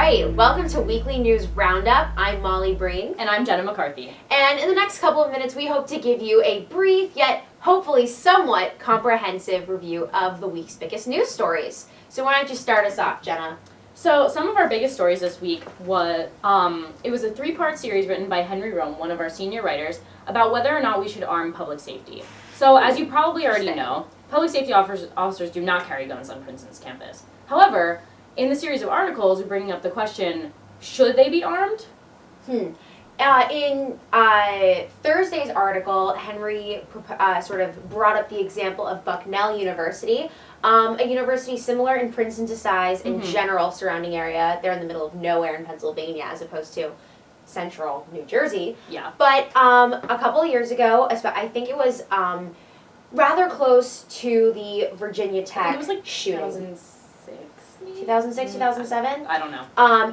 right, welcome to Weekly News Roundup. I'm Molly Brean. And I'm Jenna McCarthy. And in the next couple of minutes, we hope to give you a brief, yet hopefully somewhat comprehensive review of the week's biggest news stories. So why don't you start us off, Jenna? So some of our biggest stories this week was, it was a 3-part series written by Henry Rome, one of our senior writers, about whether or not we should arm public safety. So as you probably already know, public safety officers do not carry guns on Princeton's campus. However, in the series of articles, we're bringing up the question, should they be armed? In Thursday's article, Henry sort of brought up the example of Bucknell University, a university similar in Princeton to size and general surrounding area. They're in the middle of nowhere in Pennsylvania as opposed to central New Jersey. Yeah. But a couple of years ago, I think it was rather close to the Virginia Tech it was like shooting. 2006, 2007? I don't know.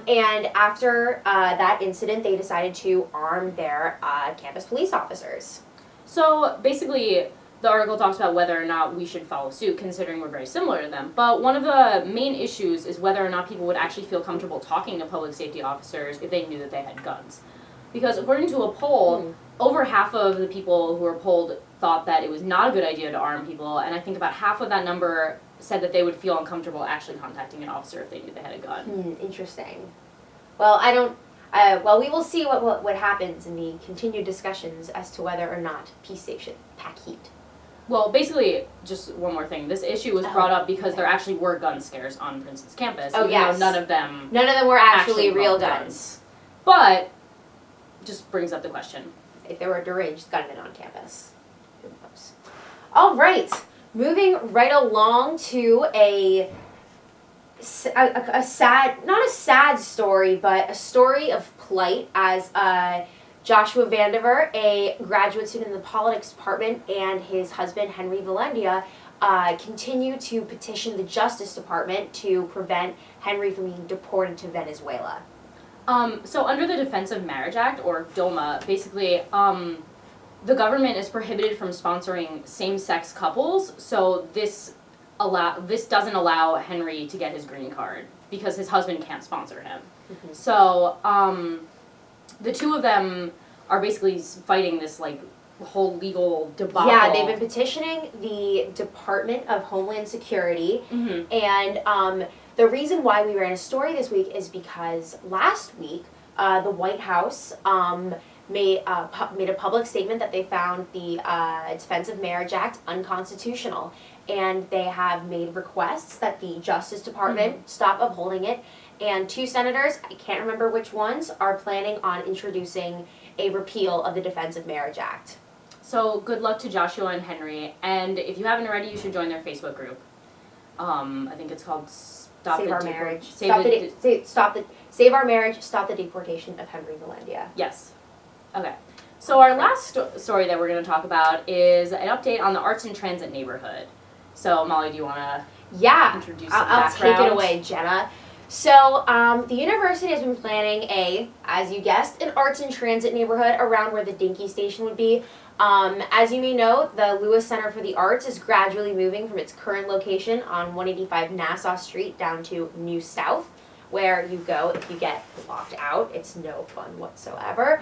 And after that incident, they decided to arm their campus police officers. So basically, the article talks about whether or not we should follow suit, considering we're very similar to them. But one of the main issues is whether or not people would actually feel comfortable talking to public safety officers if they knew that they had guns. Because according to a poll, over half of the people who were polled thought that it was not a good idea to arm people, and I think about half of that number said that they would feel uncomfortable actually contacting an officer if they knew they had a gun. Interesting. Well, we will see what happens in the continued discussions as to whether or not peace should pack heat. Well, basically, just one more thing. This issue was brought up because there actually were gun scares on Princeton's campus. Oh, yes. None of them were actually real guns. But, just brings up the question. If there were a deranged gunman on campus. Who knows? All right. Moving right along to a sad, not a sad story, but a story of plight as Joshua Vandiver, a graduate student in the politics department, and his husband, Henry Velandia, continue to petition the Justice Department to prevent Henry from being deported to Venezuela. So under the Defense of Marriage Act, or DOMA, basically, the government is prohibited from sponsoring same-sex couples, so this doesn't allow Henry to get his green card because his husband can't sponsor him. So the two of them are basically fighting this whole legal debacle. Yeah, they've been petitioning the Department of Homeland Security, and the reason why we ran a story this week is because last week the White House made a public statement that they found the Defense of Marriage Act unconstitutional, and they have made requests that the Justice Department stop upholding it, and 2 senators, I can't remember which ones, are planning on introducing a repeal of the Defense of Marriage Act. So good luck to Joshua and Henry, and if you haven't already, you should join their Facebook group. I think it's called Save Our Marriage. Save Our Marriage, Stop the Deportation of Henry Velandia. Yes. Okay. So our last story that we're going to talk about is an update on the Arts and Transit neighborhood. So Molly, do you want to introduce the background? I'll take it away, Jenna. So the university has been planning as you guessed, an arts and transit neighborhood around where the Dinky station would be. As you may know, the Lewis Center for the Arts is gradually moving from its current location on 185 Nassau Street down to New South, where you go if you get locked out. It's no fun whatsoever.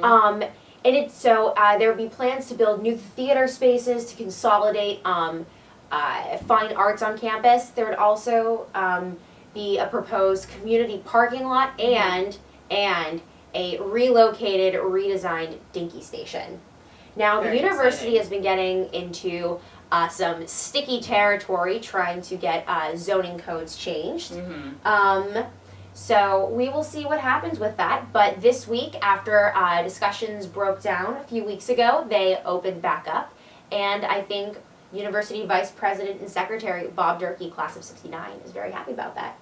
There will be plans to build new theater spaces to consolidate fine arts on campus. There would also be a proposed community parking lot and a relocated, redesigned Dinky station. Now, the university has been getting into some sticky territory trying to get zoning codes changed. So we will see what happens with that. But this week, after discussions broke down a few weeks ago, they opened back up. And I think University Vice President and Secretary Bob Durkee, class of '69, is very happy about that.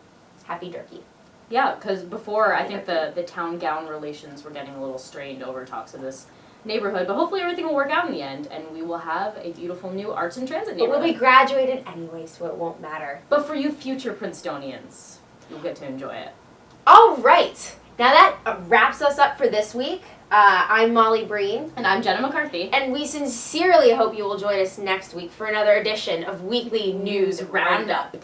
Happy Durkee. Yeah, because before, I think the town-gown relations were getting a little strained over talks of this neighborhood, but hopefully everything will work out in the end, and we will have a beautiful new arts and transit neighborhood. But we'll be graduated anyway, so it won't matter. But for you future Princetonians, you'll get to enjoy it. All right. Now that wraps us up for this week. I'm Molly Brean. And I'm Jenna McCarthy. And we sincerely hope you will join us next week for another edition of Weekly News Roundup.